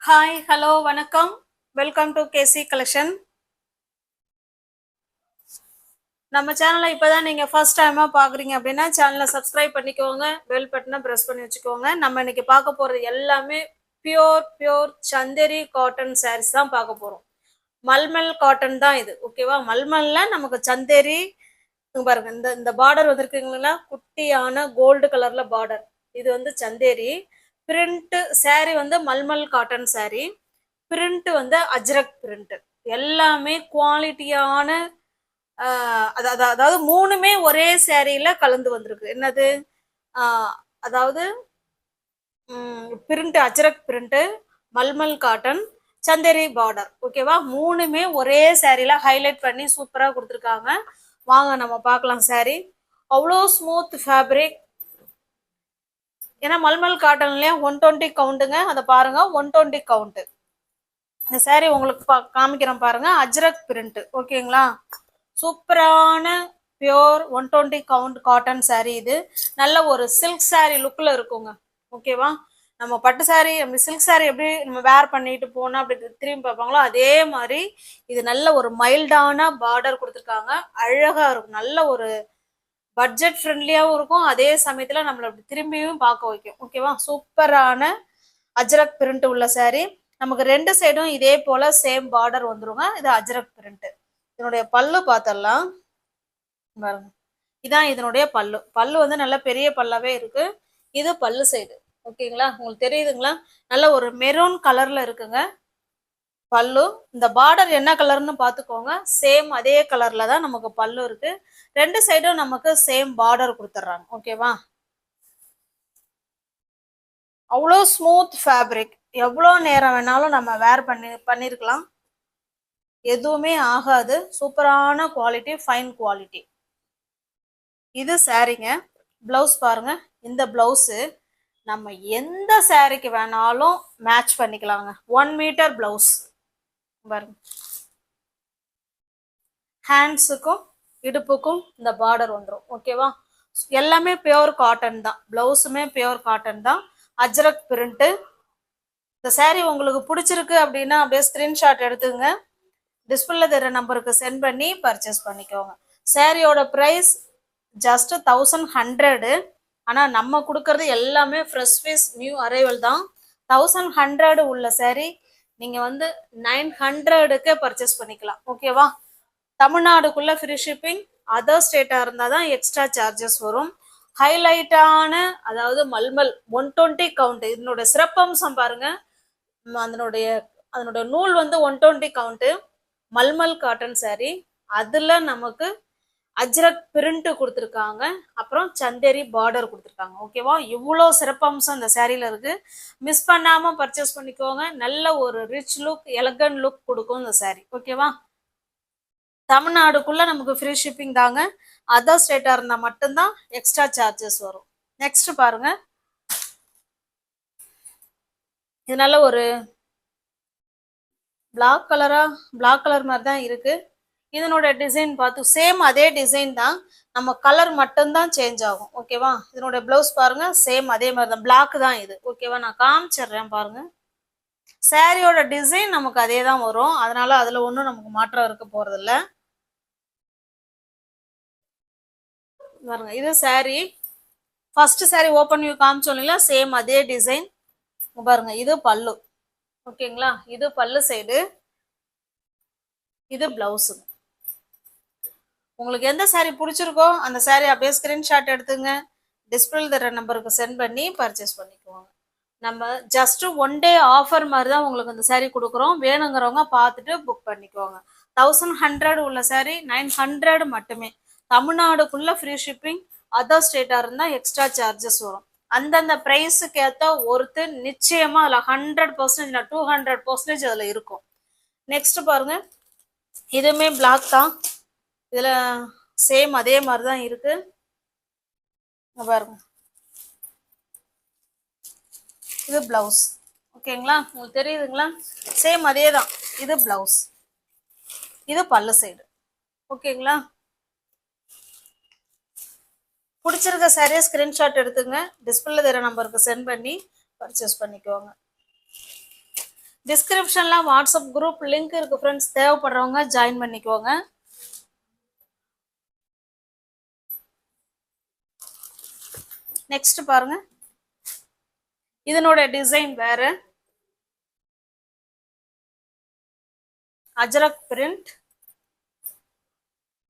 Hi hello வணக்கம். Welcome to KC collection. நம்ம சேனலை இப்போதான் நீங்கள் ஃபர்ஸ்ட் டைமாக பார்க்குறீங்க அப்படின்னா சேனலை சப்ஸ்கிரைப் பண்ணிக்கோங்க, பெல் பட்டனை ப்ரெஸ் பண்ணி வச்சுக்கோங்க. நம்ம இன்னைக்கு பார்க்க போகிறது எல்லாமே பியோர் சந்தேரி காட்டன் சாரீஸ் தான் பார்க்க போகிறோம். மல்மல் காட்டன் தான் இது, ஓகேவா? மல்மல்ல நமக்கு சந்தேரி பாருங்க, இந்த இந்த பார்டர் வந்திருக்குங்களா, குட்டியான கோல்டு கலர்ல பார்டர். இது வந்து சந்தேரி பிரிண்ட் சாரி, வந்து மல்மல் காட்டன் சாரி. பிரிண்ட் வந்து அஜ்ரக் பிரிண்ட். எல்லாமே குவாலிட்டியான, அதாவது மூணுமே ஒரே சேரீல கலந்து வந்திருக்கு. என்னது? அதாவது print Ajrakh print, mulmul cotton, Chanderi border, ஓகேவா? மூணுமே ஒரே சேரீல ஹைலைட் பண்ணி சூப்பரா கொடுத்துருக்காங்க. வாங்க நம்ம பார்க்கலாம். சாரி அவ்வளோ ஸ்மூத் ஃபேப்ரிக். ஏன்னா மல்மல் காட்டன்லயே 120 கவுண்ட்டுங்க. அதை பாருங்க, 120 கவுண்ட். இந்த சாரி உங்களுக்கு காமிக்கிறேன் பாருங்க. அஜ்ரக் பிரிண்ட், ஓகேங்களா? சூப்பரான பியோர் 120 கவுண்ட் காட்டன் சாரி. இது நல்ல ஒரு சில்க் சாரி லுக்ல இருக்குங்க, ஓகேவா? நம்ம பட்டு சாரி, நம்ம சில்க் சாரி எப்படி நம்ம வேர் பண்ணிட்டு போனா அப்படி திரும்பி பார்ப்பாங்களோ அதே மாதிரி இது நல்ல ஒரு மைல்டான பார்டர் கொடுத்துருக்காங்க. அழகா இருக்கும். நல்ல ஒரு பட்ஜெட் ஃப்ரெண்ட்லியாகவும் இருக்கும், அதே சமயத்துல நம்மளை அப்படி திரும்பியும் பார்க்க வைக்கும், ஓகேவா? சூப்பரான அஜ்ரக் பிரிண்ட் உள்ள சாரி. நமக்கு ரெண்டு சைடும் இதே போல சேம் பார்டர் வந்துருங்க. இது அஜ்ரக் பிரிண்ட். இதனுடைய பல்லு பார்த்தரலாம் பாருங்க. இதான் இதனுடைய பல்லு. பல்லு வந்து நல்ல பெரிய பல்லாவே இருக்கு. இது பல்லு சைடு, ஓகேங்களா? உங்களுக்கு தெரியுதுங்களா? நல்ல ஒரு மெரூன் கலர்ல இருக்குங்க பல்லு. இந்த பார்டர் என்ன கலர்னு பார்த்துக்கோங்க. சேம் அதே கலர்ல தான் நமக்கு பல்லு இருக்கு. ரெண்டு சைடும் நமக்கு சேம் பார்டர் கொடுத்துட்றாங்க, ஓகேவா? அவ்வளோ ஸ்மூத் ஃபேப்ரிக். எவ்வளோ நேரம் வேணாலும் நம்ம வேர் பண்ணிருக்கலாம், எதுவுமே ஆகாது. சூப்பரான குவாலிட்டி, ஃபைன் குவாலிட்டி. இது சாரிங்க. பிளவுஸ் பாருங்க. இந்த பிளவுஸ் நம்ம எந்த சாரிக்கு வேணாலும் மேட்ச் பண்ணிக்கலாங்க. 1 மீட்டர் பிளவுஸ் பாருங்க. ஹேண்ட்ஸுக்கும் இடுப்புக்கும் இந்த பார்டர் வந்துடும், ஓகேவா? எல்லாமே பியோர் காட்டன் தான். பிளவுஸுமே பியோர் காட்டன் தான். அஜ்ரக் பிரிண்ட். இந்த சாரி உங்களுக்கு பிடிச்சிருக்கு அப்படின்னா அப்படியே ஸ்கிரீன்ஷாட் எடுத்துங்க, டிஸ்பிளேல தெரிய நம்பருக்கு சென்ட் பண்ணி பர்ச்சேஸ் பண்ணிக்கோங்க. சாரியோட ப்ரைஸ் ஜஸ்ட் 1100. ஆனால் நம்ம கொடுக்கறது எல்லாமே ஃப்ரெஷ் பீஸ், நியூ அரைவல் தான். 1100 உள்ள சாரி நீங்கள் வந்து 900க்கு பர்ச்சேஸ் பண்ணிக்கலாம், ஓகேவா? தமிழ்நாடுக்குள்ள ஃப்ரீ ஷிப்பிங். அதர் ஸ்டேட்டாக இருந்தால் தான் எக்ஸ்ட்ரா சார்ஜஸ் வரும். ஹைலைட்டான, அதாவது மல்மல் 120 கவுண்ட். இதனுடைய சிறப்பம்சம் பாருங்க. அதனுடைய அதனுடைய நூல் வந்து 120 கவுண்ட். Mulmul cotton sorry. அதுல நமக்கு அஜ்ரக் பிரிண்ட் கொடுத்துருக்காங்க, அப்புறம் சந்தேரி பார்டர் கொடுத்துருக்காங்க, ஓகேவா? இவ்வளோ சிறப்பம்சம் இந்த சாரியில இருக்கு. மிஸ் பண்ணாம பர்ச்சேஸ் பண்ணிக்கோங்க. நல்ல ஒரு ரிச் லுக், எலகன்ட் லுக் கொடுக்கும் இந்த சாரி, ஓகேவா? தமிழ்நாடுக்குள்ள நமக்கு ஃப்ரீ ஷிப்பிங் தாங்க. அதர் ஸ்டேட்டா இருந்தா மட்டும்தான் எக்ஸ்ட்ரா சார்ஜஸ் வரும். நெக்ஸ்ட் பாருங்க. இது நல்ல ஒரு பிளாக் கலர் மாதிரி தான் இருக்கு. இதனோட டிசைன் பார்த்து சேம் அதே டிசைன் தான், நம்ம கலர் மட்டும்தான் சேஞ்ச் ஆகும், ஓகேவா? இதனோட பிளவுஸ் பாருங்க, சேம் அதே மாதிரி தான். பிளாக் தான் இது, ஓகேவா? நான் காமிச்சிடுறேன் பாருங்க. சாரியோட டிசைன் நமக்கு அதே தான் வரும், அதனால அதுல ஒன்றும் நமக்கு மாற்றம் இருக்க போறது இல்லை. பாருங்க, இது sari. First sari open view காமிச்சோம் இல்லைங்களா, சேம் அதே டிசைன். பாருங்க, இது பல்லு, ஓகேங்களா? இது பல்லு சைடு, இது பிளவுஸு. உங்களுக்கு எந்த சாரி பிடிச்சிருக்கோ அந்த சாரி அப்படியே ஸ்கிரீன்ஷாட் எடுத்துங்க, டிஸ்பிளேல தர நம்பருக்கு சென்ட் பண்ணி பர்ச்சேஸ் பண்ணிக்குவாங்க. நம்ம ஜஸ்ட் 1 டே ஆஃபர் மாதிரி தான் உங்களுக்கு இந்த சாரி கொடுக்குறோம். வேணுங்கிறவங்க பார்த்துட்டு புக் பண்ணிக்குவாங்க. 1100 உள்ள சாரி 900 மட்டுமே. தமிழ்நாடுக்குள்ள ஃப்ரீ ஷிப்பிங். அதர் ஸ்டேட்டா இருந்தால் எக்ஸ்ட்ரா சார்ஜஸ் வரும். அந்தந்த ப்ரைஸுக்கு ஏற்ற ஒருத்து நிச்சயமா அதில் 100% இல்லை 200% அதில் இருக்கும். நெக்ஸ்ட் பாருங்க. இதுவுமே பிளாக் தான். இதுல சேம் அதே மாதிரி தான் இருக்கு பாருங்க. இது பிளவுஸ், ஓகேங்களா? உங்களுக்கு தெரியுதுங்களா? சேம் அதே தான். இது பிளவுஸ், இது பல்லு சைடு, ஓகேங்களா? பிடிச்சிருக்க சாரியை ஸ்கிரீன்ஷாட் எடுத்துங்க, டிஸ்பிளேல தெரிய நம்பருக்கு சென்ட் பண்ணி பர்ச்சேஸ் பண்ணிக்கோங்க. டிஸ்கிரிப்ஷன்ல வாட்ஸ்அப் குரூப் லிங்க் இருக்கு ஃப்ரெண்ட்ஸ், தேவைப்படுறவங்க ஜாயின் பண்ணிக்கோங்க. நெக்ஸ்ட் பாருங்க, இதனோட டிசைன் வேற, அஜரக் பிரிண்ட்,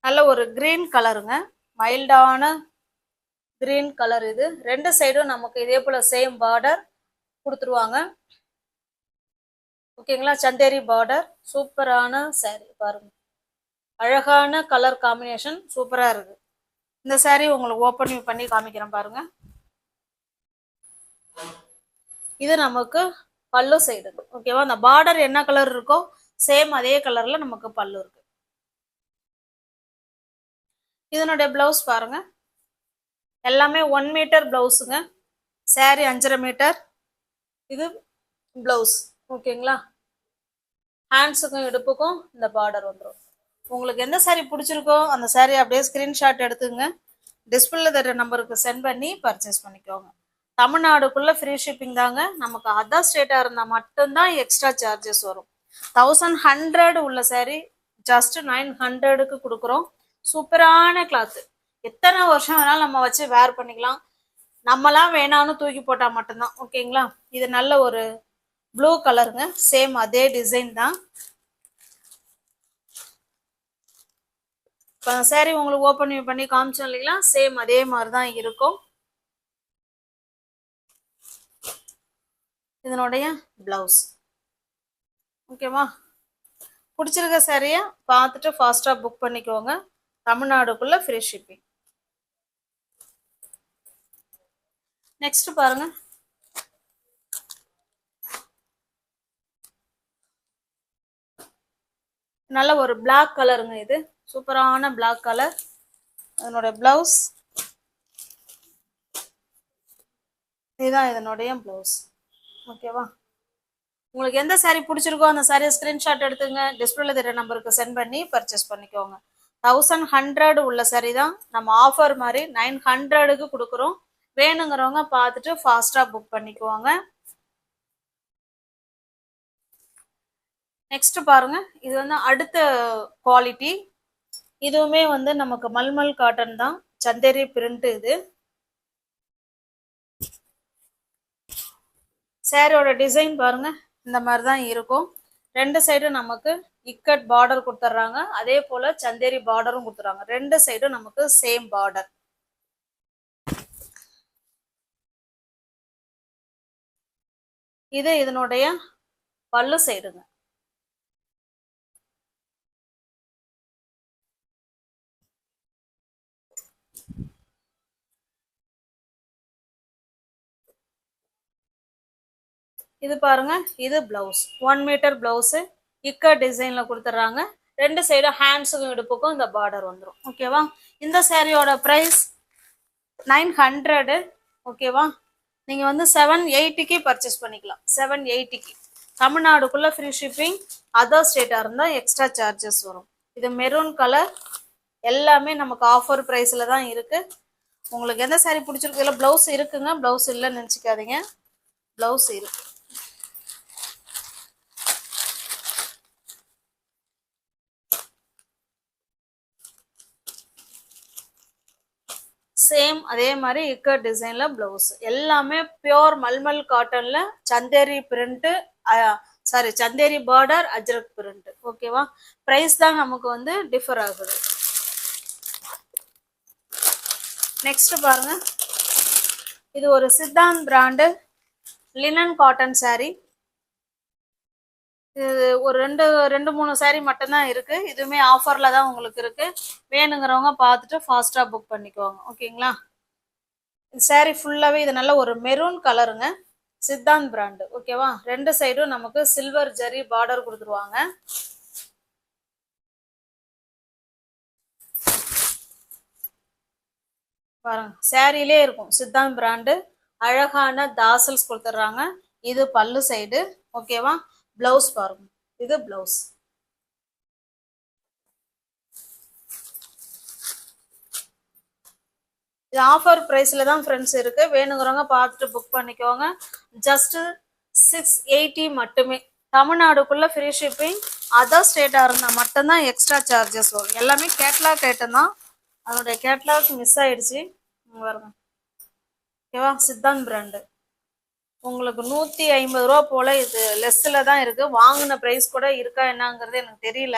நல்ல ஒரு கிரீன் கலருங்க, மைல்டான கிரீன் கலர். இது ரெண்டு சைடும் நமக்கு இதே போல சேம் பார்டர் கொடுத்துருவாங்க. ஓகேங்களா, சந்தேரி பார்டர், சூப்பரான saree பாருங்க, அழகான கலர் காம்பினேஷன், சூப்பரா இருக்கு. இந்த saree உங்களுக்கு ஓப்பன் பண்ணி காமிக்கிறேன் பாருங்க. இது நமக்கு பல்லு சைடு. ஓகேவா, அந்த பார்டர் என்ன கலர் இருக்கோ சேம் அதே கலர்ல நமக்கு பல்லு இருக்கு. இதனுடைய பிளவுஸ் பாருங்க, எல்லாமே 1 மீட்டர் பிளவுஸுங்க, saree 5.5 மீட்டர். இது பிளவுஸ். ஓகேங்களா, ஹேண்ட்ஸுக்கும் இடுப்புக்கும் இந்த பார்டர் வந்துடும். உங்களுக்கு எந்த saree பிடிச்சிருக்கோ அந்த saree அப்படியே ஸ்கிரீன்ஷாட் எடுத்துங்க, டிஸ்பிளேல தர நம்பருக்கு சென்ட் பண்ணி பர்ச்சேஸ் பண்ணிக்கோங்க. தமிழ்நாடுக்குள்ள ஃப்ரீ ஷிப்பிங் தாங்க. நமக்கு அதர் ஸ்டேட்டா இருந்தா மட்டும்தான் எக்ஸ்ட்ரா சார்ஜஸ் வரும். 1100 உள்ள saree ஜஸ்ட் 900க்கு கொடுக்குறோம். சூப்பரான கிளாத், எத்தனை வருஷம் வேணாலும் நம்ம வச்சு வேர் பண்ணிக்கலாம். நம்மலாம் வேணான்னு தூக்கி போட்டா மட்டும்தான். ஓகேங்களா, இது நல்ல ஒரு ப்ளூ கலருங்க, சேம் அதே டிசைன் தான். இப்போ saree உங்களுக்கு ஓப்பன் பண்ணி காமிச்சோம் இல்லைங்களா, சேம் அதே மாதிரி தான் இருக்கும். இதனுடைய பிளவுஸ். ஓகேவா, பிடிச்சிருக்க சாரியை பார்த்துட்டு ஃபாஸ்டா புக் பண்ணிக்கோங்க. தமிழ்நாடுக்குள்ள ஃப்ரீ ஷிப்பிங். நெக்ஸ்ட் பாருங்க, நல்ல ஒரு பிளாக் கலருங்க, இது சூப்பரான பிளாக் கலர். அதனுடைய பிளவுஸ் இதுதான், இதனுடைய பிளவுஸ். ஓகேவா, உங்களுக்கு எந்த saree பிடிச்சிருக்கோ அந்த சாரியை ஸ்கிரீன்ஷாட் எடுத்துங்க, டிஸ்பிளேல தெரிய நம்பருக்கு சென்ட் பண்ணி பர்ச்சேஸ் பண்ணிக்கோங்க. 1100 உள்ள saree தான், நம்ம ஆஃபர் மாதிரி 900க்கு கொடுக்குறோம். வேணுங்கிறவங்க பார்த்துட்டு ஃபாஸ்டா புக் பண்ணிக்குவாங்க. நெக்ஸ்ட் பாருங்க, இது வந்து அடுத்த குவாலிட்டி. இதுவுமே வந்து நமக்கு மல்மல் காட்டன் தான், சந்தேரி பிரிண்ட். இது சாரியோட டிசைன் பாருங்க, இந்த மாதிரி தான் இருக்கும். ரெண்டு சைடும் நமக்கு இக்கட் பார்டர் கொடுத்துட்றாங்க, அதே போல சந்தேரி பார்டரும் கொடுத்துறாங்க. ரெண்டு சைடும் நமக்கு சேம் பார்டர். இது இதனுடைய பல்லு சைடுங்க. இது பாருங்க, இது பிளவுஸ், 1 மீட்டர் பிளவுஸ், இக்கட் டிசைன்ல கொடுத்துட்றாங்க. ரெண்டு சைடும் ஹேண்ட்ஸுக்கும் இடுப்புக்கும் இந்த பார்டர் வந்துடும். ஓகேவா, இந்த சாரியோட பிரைஸ் 900. ஓகேவா, நீங்க வந்து 780க்கு பர்ச்சேஸ் பண்ணிக்கலாம். 780க்கு தமிழ்நாடுக்குள்ள ஃப்ரீ ஷிப்பிங், அதர் ஸ்டேட்டா இருந்தா எக்ஸ்ட்ரா சார்ஜஸ் வரும். இது மெரூன் கலர், எல்லாமே நமக்கு ஆஃபர் பிரைஸ்ல தான் இருக்கு. உங்களுக்கு எந்த சாரி பிடிச்சிருக்கு, இல்லை பிளவுஸ் இருக்குங்க, பிளவுஸ் இல்லைன்னு நினச்சிக்காதீங்க, பிளவுஸ் இருக்கு. சேம் அதே மாதிரி இக்கட் டிசைன்ல பிளவுஸ், எல்லாமே பியோர் மல்மல் காட்டன்ல Chanderi print, sari Chanderi border, Ajrakh print. ஓகேவா, பிரைஸ் தான் நமக்கு வந்து டிஃபர் ஆகுது. நெக்ஸ்ட் பாருங்க, இது ஒரு Siddhant brand linen cotton sari. இது ஒரு ரெண்டு மூணு சாரி மட்டும்தான் இருக்கு. இதுவுமே ஆஃபர்ல தான் உங்களுக்கு இருக்கு. வேணுங்கிறவங்க பார்த்துட்டு ஃபாஸ்டா புக் பண்ணிக்குவாங்க. ஓகேங்களா, சாரி ஃபுல்லாவே இது நல்ல ஒரு மெரூன் கலருங்க, சித்தாந்த் பிராண்டு. ஓகேவா, ரெண்டு சைடும் நமக்கு சில்வர் ஜரி பார்டர் கொடுத்துருவாங்க. பாருங்க, சாரியிலே இருக்கும் சித்தாந்த் பிராண்டு, அழகான தாசல்ஸ் கொடுத்துட்றாங்க. இது பல்லு சைடு. ஓகேவா, பிளவுஸ் பாருங்க, இது பிளவுஸ். இது ஆஃபர் பிரைஸ்ல தான் ஃப்ரெண்ட்ஸ் இருக்கு. வேணுங்கிறவங்க பார்த்துட்டு புக் பண்ணிக்கோங்க. ஜஸ்ட் 680 மட்டுமே. தமிழ்நாடுக்குள்ள ஃப்ரீ ஷிப்பிங். அதர் ஸ்டேட்டா இருந்தா மட்டும்தான் எக்ஸ்ட்ரா சார்ஜஸ் வரும். எல்லாமே கேட்லாக் ஐட்டம் தான். அதனுடைய கேட்லாக் மிஸ் ஆயிடுச்சு. பாருங்க. ஓகேவா, சித்தாந்த் பிராண்டு. உங்களுக்கு 150 ரூபா போல இது லெஸ்ல தான் இருக்கு. வாங்கின பிரைஸ் கூட இருக்கா என்னங்கிறது எனக்கு தெரியல.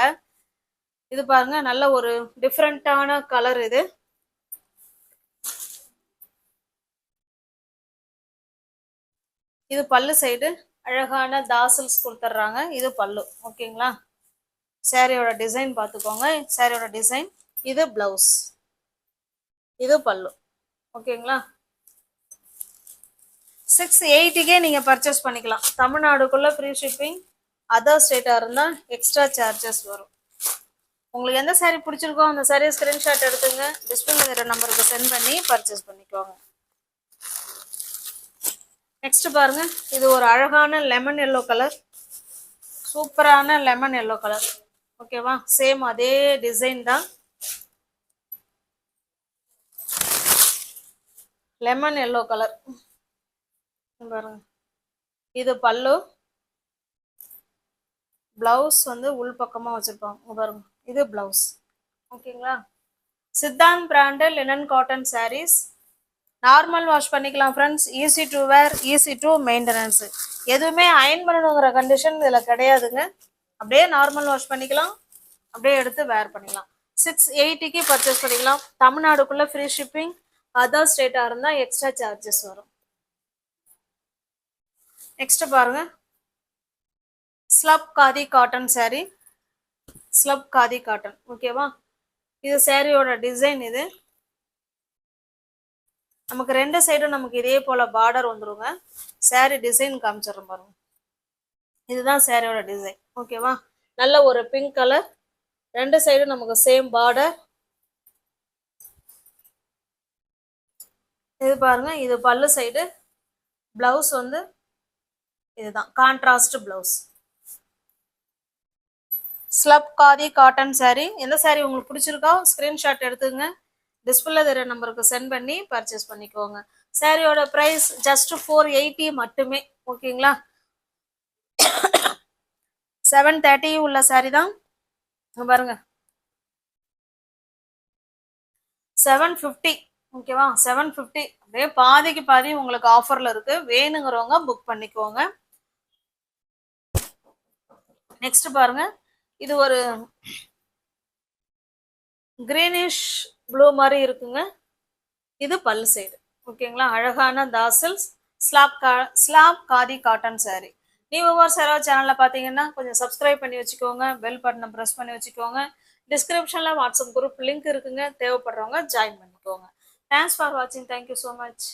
இது பாருங்க, நல்ல ஒரு டிஃப்ரெண்டான கலர் இது. இது பல்லு சைடு அழகான தாசல்ஸ் கொடுத்துட்றாங்க. இது பல்லு. ஓகேங்களா, சாரியோட டிசைன் பார்த்துக்கோங்க. சாரியோட டிசைன். இது பிளவுஸ், இது பல்லு. ஓகேங்களா, 680 நீங்க பர்ச்சேஸ் பண்ணிக்கலாம். தமிழ்நாடுக்குள்ள ஃப்ரீ ஷிப்பிங். அதர் ஸ்டேட்டா இருந்தா எக்ஸ்ட்ரா சார்ஜஸ் வரும். உங்களுக்கு எந்த சாரீ பிடிச்சிருக்கோ அந்த சாரியை ஸ்கிரீன்ஷாட் எடுத்துங்க. டிஸ்பிளேல இருக்கிற நம்பருக்கு சென்ட் பண்ணி பர்ச்சேஸ் பண்ணிக்கோங்க. நெக்ஸ்ட் பாருங்க, இது ஒரு அழகான லெமன் எல்லோ கலர். சூப்பரான லெமன் எல்லோ கலர். ஓகேவா, சேம் அதே டிசைன் தான். லெமன் எல்லோ கலர் பாருங்க. இது பல்லு. பிளவுஸ் வந்து உள் பக்கமா வச்சிருப்பாங்க பாருங்க. இது பிளவுஸ். ஓகேங்களா, Siddhant brand linen cotton saris. Normal wash பண்ணிக்கலாம் friends. Easy to wear, easy to maintenance. எதுவுமே அயன் பண்ணணுங்கிற கண்டிஷன் இதில் கிடையாதுங்க. அப்படியே நார்மல் வாஷ் பண்ணிக்கலாம், அப்படியே எடுத்து வேர் பண்ணிக்கலாம். 680 பர்ச்சேஸ் பண்ணிக்கலாம். தமிழ்நாடுக்குள்ள ஃப்ரீ ஷிப்பிங். அதர் ஸ்டேட்டாக இருந்தால் எக்ஸ்ட்ரா சார்ஜஸ் வரும். நெக்ஸ்ட் பாருங்க, slub khadi cotton sari. Slub khadi cotton. ஓகேவா, இது சாரியோட டிசைன். இது நமக்கு ரெண்டு சைடும் நமக்கு இதே போல பார்டர் வந்துருங்க. சாரி டிசைன் காமிச்சிடறோம் பாருங்க. இதுதான் சாரியோட டிசைன். ஓகேவா, நல்ல ஒரு பிங்க் கலர். ரெண்டு சைடும் நமக்கு சேம் பார்டர். இது பாருங்க, இது பல்லு சைடு. பிளவுஸ் வந்து இதுதான் contrast blouse. Slub khadi cotton sari. எந்த சாரீ உங்களுக்கு பிடிச்சிருக்கோ ஸ்கிரீன்ஷாட் எடுத்துங்க. டிஸ்பிளே தெரிய நம்பருக்கு சென்ட் பண்ணி பர்ச்சேஸ் பண்ணிக்கோங்க. சாரியோட பிரைஸ் ஜஸ்ட் 480 மட்டுமே. ஓகேங்களா, 730 உள்ள சாரி தான் பாருங்க. 750. ஓகேவா, 750. அப்படியே பாதிக்கு பாதி உங்களுக்கு ஆஃபர்ல இருக்கு. வேணுங்கிறவங்க புக் பண்ணிக்கோங்க. நெக்ஸ்ட் பாருங்க, இது ஒரு கிரீனிஷ் ப்ளூ மாதிரி இருக்குங்க. இது பல்லு சைடு. ஓகேங்களா, அழகான tassels. Slub khadi cotton sari. நீ ஒவ்வொரு யாராவது சேனல்ல பாத்தீங்கன்னா கொஞ்சம் சப்ஸ்கிரைப் பண்ணி வச்சுக்கோங்க. பெல் பட்டனை ப்ரெஸ் பண்ணி வச்சுக்கோங்க. டிஸ்கிரிப்ஷன்ல வாட்ஸ்அப் குரூப் லிங்க் இருக்குங்க. தேவைப்படுறவங்க ஜாயின் பண்ணிக்கோங்க. தேங்க்ஸ் ஃபார் வாட்சிங். Thank you so much.